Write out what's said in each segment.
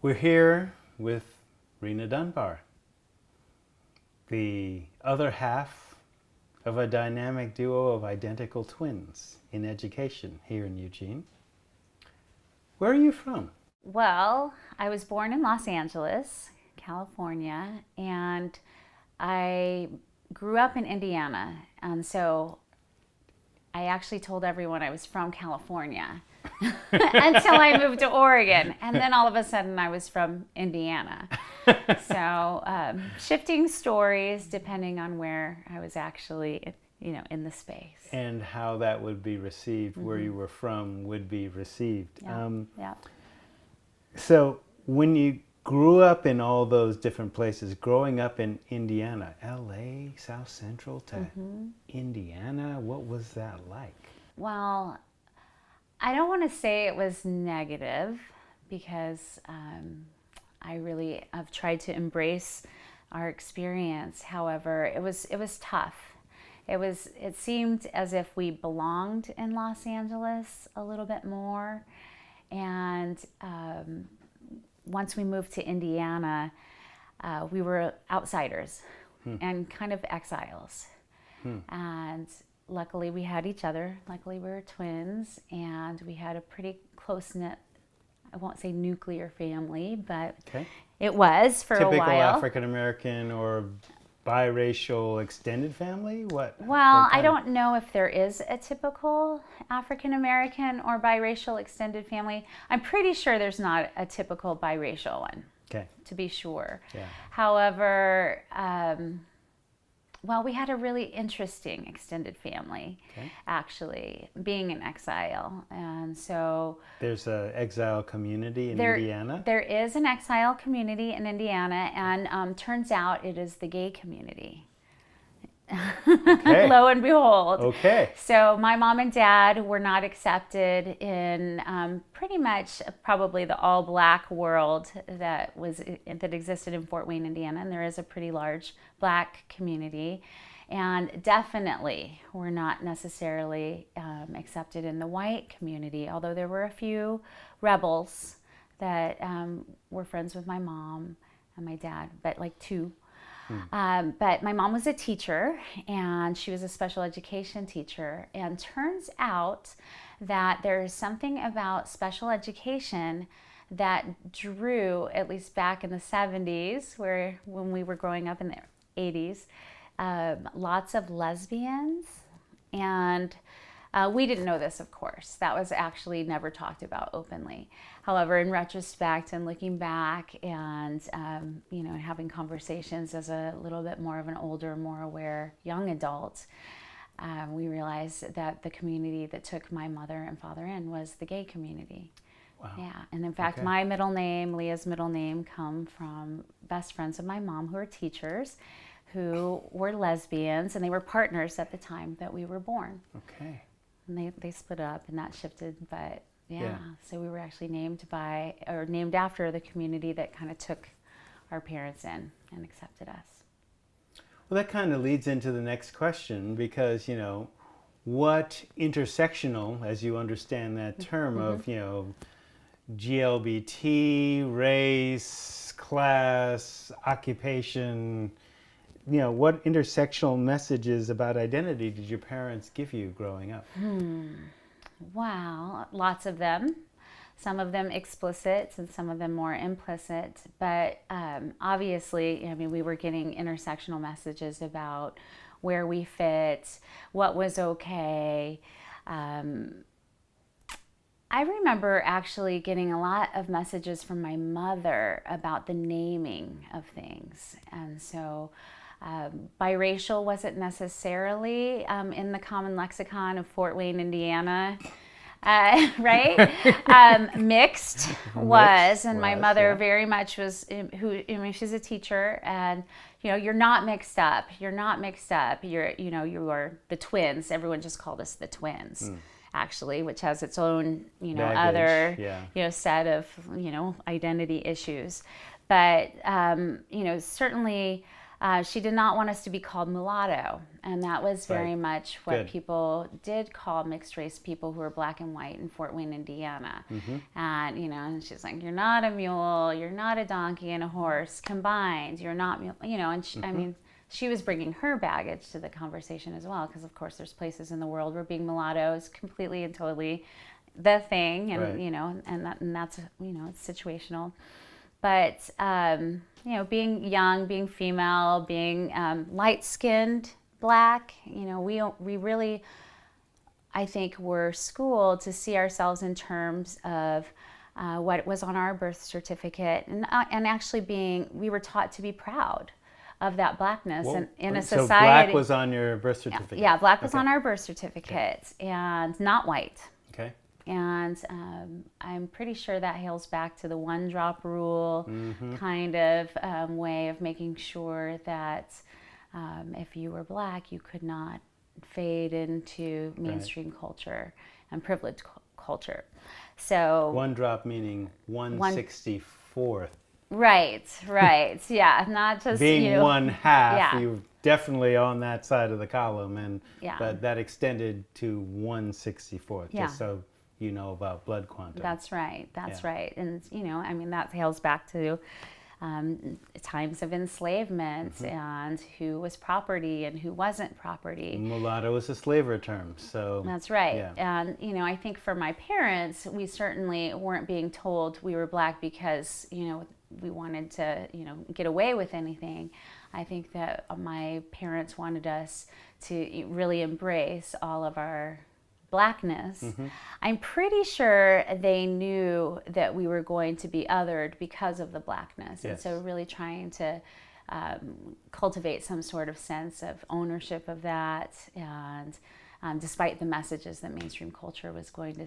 We're here with Rena Dunbar, the other half of a dynamic duo of identical twins in education here in Eugene. Where are you from? Well, I was born in Los Angeles, California, and I grew up in Indiana. And so I actually told everyone I was from California until I moved to Oregon. And then all of a sudden I was from Indiana. So shifting stories depending on where I was actually, in the space. And how that would be received, where you were from would be received. Yeah. So when you grew up in all those different places, growing up in Indiana, LA, South Central to Indiana, what was that like? Well, I don't want to say it was negative because I really have tried to embrace our experience. However, it was tough. It seemed as if we belonged in Los Angeles a little bit more, and once we moved to Indiana, we were outsiders and kind of exiles. And luckily we had each other. Luckily we were twins, and we had a pretty close-knit, I won't say nuclear family, but it was for a while. Typical African American or biracial extended family? What? Well, I don't know if there is a typical African American or biracial extended family. I'm pretty sure there's not a typical biracial one. Okay. To be sure. Yeah. However, well, we had a really interesting extended family, actually, being in exile. And so there's an exile community in Indiana? There is an exile community in Indiana, and turns out it is the gay community. Okay. Lo and behold. Okay. So my mom and dad were not accepted in pretty much probably the all-black world that existed in Fort Wayne, Indiana, and there is a pretty large black community, and definitely were not necessarily accepted in the white community. Although there were a few rebels that were friends with my mom and my dad, but like two. But my mom was a teacher, and she was a special education teacher. And turns out that there's something about special education that drew, at least back in the 70s, when we were growing up in the 80s, lots of lesbians. And we didn't know this, of course. That was actually never talked about openly. However, in retrospect and looking back and having conversations as a little bit more of an older, more aware young adult, we realized that the community that took my mother and father in was the gay community. Wow. Yeah, and in fact, my middle name, Leah's middle name, come from best friends of my mom who are teachers, who were lesbians, and they were partners at the time that we were born. Okay. And they split up, and that shifted, but so we were actually named after the community that kind of took our parents in and accepted us. Well, that kind of leads into the next question, because, what intersectional, as you understand that term of, GLBT, race, class, occupation, what intersectional messages about identity did your parents give you growing up? Wow, lots of them. Some of them explicit and some of them more implicit. But obviously, we were getting intersectional messages about where we fit, what was okay. I remember actually getting a lot of messages from my mother about the naming of things. And so biracial wasn't necessarily in the common lexicon of Fort Wayne, Indiana, right? Mixed was, and my mother very much was. She's a teacher, and you're not mixed up. You're not mixed up. You are the twins. Everyone just called us the twins. Actually, which has its own, baggage, other, set of, identity issues. But, certainly She did not want us to be called mulatto, and that was very Right. much what Good. people did call mixed race people who were black and white in Fort Wayne, Indiana. And and she's like, "You're not a mule, you're not a donkey and a horse combined. You're not mule," And I mean, she was bringing her baggage to the conversation as well, because of course there's places in the world where being mulatto is completely and totally the thing, and Right. and that's it's situational. But being young, being female, being light-skinned, black, we really, I think, were schooled to see ourselves in terms of what was on our birth certificate, and actually we were taught to be proud of that blackness, Well, and in a so society. black was on your birth certificate. Yeah, black was Okay. on our birth certificate, and not white. Okay. And I'm pretty sure that hails back to the one drop rule kind of way of making sure that if you were black, you could not fade into mainstream culture and privileged culture. So, One drop meaning 1/64th. right, yeah, not just, Being one half, yeah. you're definitely on that side of the column, Yeah. but that extended to 1/64th, Yeah. just so you know about blood quantum. That's right. That's Yeah. right. And, I mean, that hails back to times of enslavement and who was property and who wasn't property. Mulatto is a slaver term, so That's right. Yeah. And, I think for my parents, we certainly weren't being told we were black because, we wanted to, get away with anything. I think that my parents wanted us to really embrace all of our blackness. I'm pretty sure they knew that we were going to be othered because of the blackness. And Yes. so really trying to cultivate some sort of sense of ownership of that, and despite the messages that mainstream culture was going to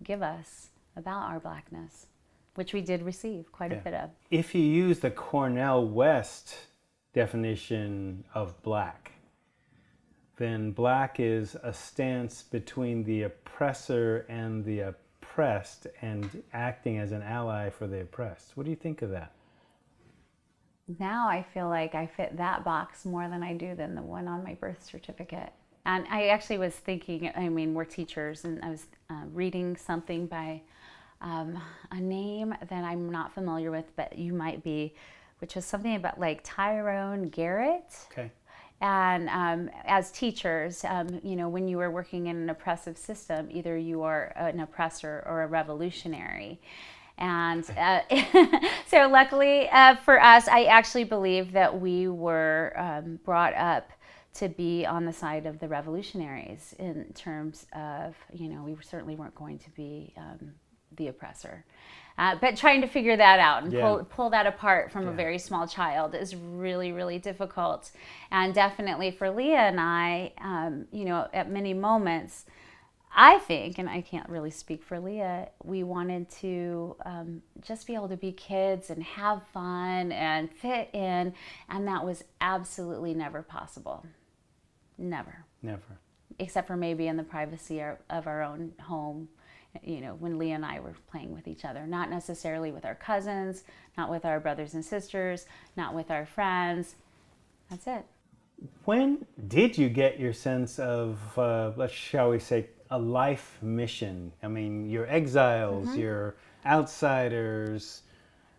give us about our blackness, which we did receive quite a bit of. If you use the Cornell West definition of black, then black is a stance between the oppressor and the oppressed and acting as an ally for the oppressed. What do you think of that? Now I feel like I fit that box more than I do than the one on my birth certificate. And I actually was thinking, I mean, we're teachers, and I was reading something by a name that I'm not familiar with, but you might be, which was something about like Tyrone Garrett. Okay. And as teachers, when you were working in an oppressive system, either you are an oppressor or a revolutionary. And so luckily for us, I actually believe that we were brought up to be on the side of the revolutionaries in terms of, we certainly weren't going to be the oppressor. But trying to figure that out and Yeah. pull that apart from a Yeah. very small child is really, really difficult. And definitely for Leah and I, at many moments, I think, and I can't really speak for Leah, we wanted to just be able to be kids and have fun and fit in, and that was absolutely never possible. Never. Never. Except for maybe in the privacy of our own home, when Leah and I were playing with each other. Not necessarily with our cousins, not with our brothers and sisters, not with our friends. That's it. When did you get your sense of, shall we say, a life mission? I mean, you're exiles, you're outsiders,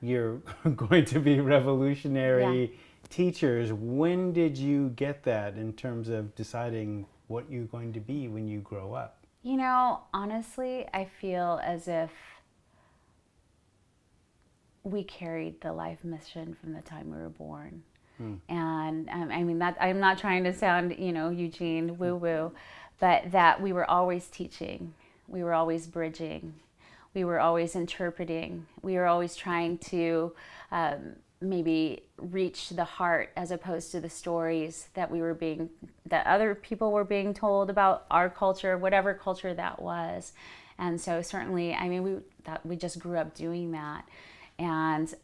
you're going to be revolutionary teachers. When did you get that in terms of deciding what you're going to be when you grow up? Honestly, I feel as if we carried the life mission from the time we were born. And I mean, that I'm not trying to sound, Eugene woo-woo, but that we were always teaching, we were always bridging, we were always interpreting, we were always trying to maybe reach the heart as opposed to the stories that that other people were being told about our culture, whatever culture that was. And so certainly, I mean, we just grew up doing that. And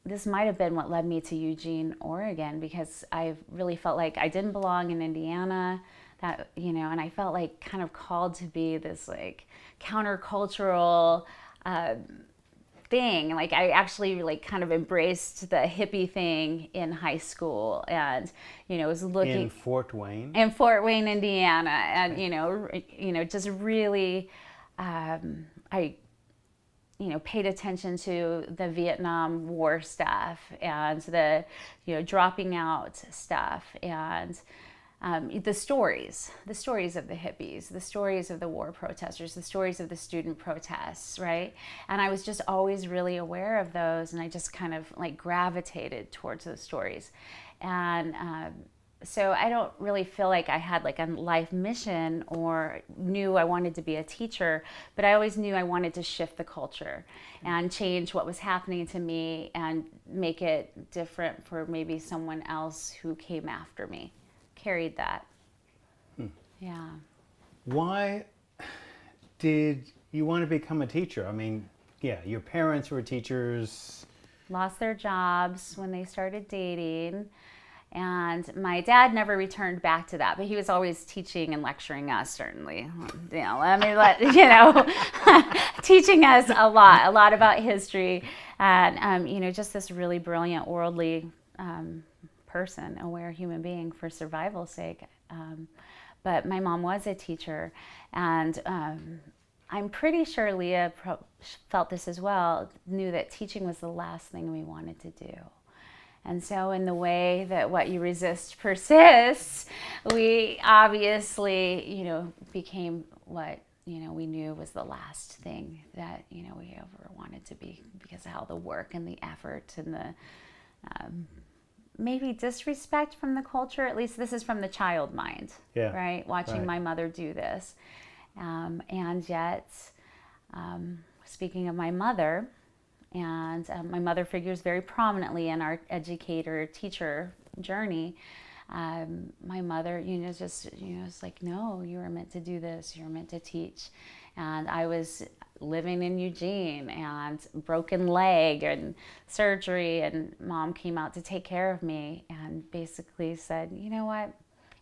this might have been what led me to Eugene, Oregon, because I really felt like I didn't belong in Indiana, and I felt like kind of called to be this like countercultural thing. Like I actually like kind of embraced the hippie thing in high school, and was looking In Fort Wayne? in Fort Wayne, Indiana, and just really, I paid attention to the Vietnam War stuff and the dropping out stuff, and the stories of the hippies, the stories of the war protesters, the stories of the student protests, right? And I was just always really aware of those, and I just kind of like gravitated towards those stories. And so I don't really feel like I had like a life mission or knew I wanted to be a teacher, but I always knew I wanted to shift the culture and change what was happening to me and make it different for maybe someone else who came after me. Carried that. Yeah. Why did you want to become a teacher? I mean, yeah, your parents were teachers. Lost their jobs when they started dating. And my dad never returned back to that, but he was always teaching and lecturing us, certainly. Teaching us a lot about history, and just this really brilliant, worldly person, aware human being for survival's sake. But my mom was a teacher, and I'm pretty sure Leah felt this as well, knew that teaching was the last thing we wanted to do. And so in the way that what you resist persists, we obviously, became what, we knew was the last thing that, we ever wanted to be, because of all the work and the effort and the maybe disrespect from the culture. At least this is from the child mind, right? Watching my mother do this. And yet, speaking of my mother, and my mother figures very prominently in our educator-teacher journey. My mother, it's like, no, you were meant to do this. You were meant to teach. And I was living in Eugene and broken leg and surgery, and mom came out to take care of me and basically said, you know what,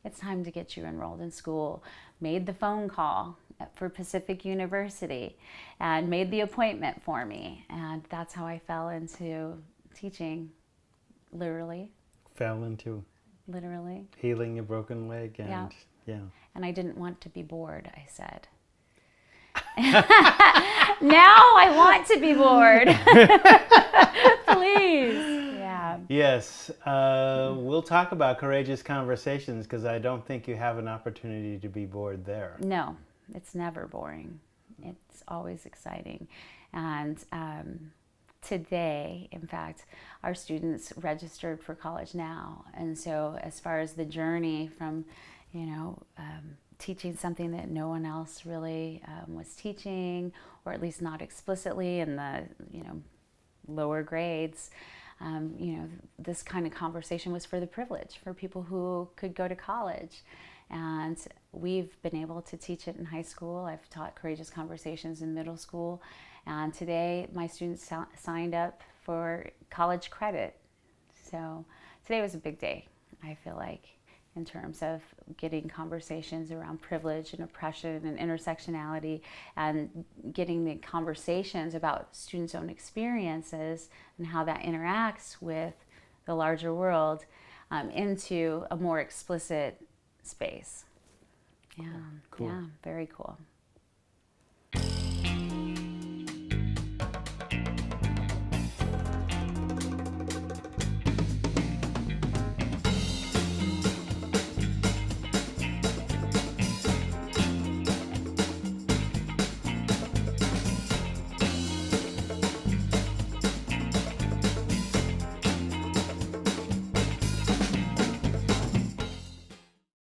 it's time to get you enrolled in school. Made the phone call for Pacific University and made the appointment for me. And that's how I fell into teaching, literally. Fell into? Literally. Healing a broken leg and, yeah. And I didn't want to be bored, I said. Now I want to be bored. Please. Yeah. Yes. We'll talk about Courageous Conversations, because I don't think you have an opportunity to be bored there. No, it's never boring. It's always exciting. And today, in fact, our students registered for college now. And so as far as the journey from, teaching something that no one else really was teaching, or at least not explicitly in the, lower grades, this kind of conversation was for the privileged, for people who could go to college. And we've been able to teach it in high school. I've taught Courageous Conversations in middle school. And today my students signed up for college credit. So today was a big day, I feel like, in terms of getting conversations around privilege and oppression and intersectionality, and getting the conversations about students' own experiences and how that interacts with the larger world into a more explicit space. Yeah, cool. Yeah, very cool.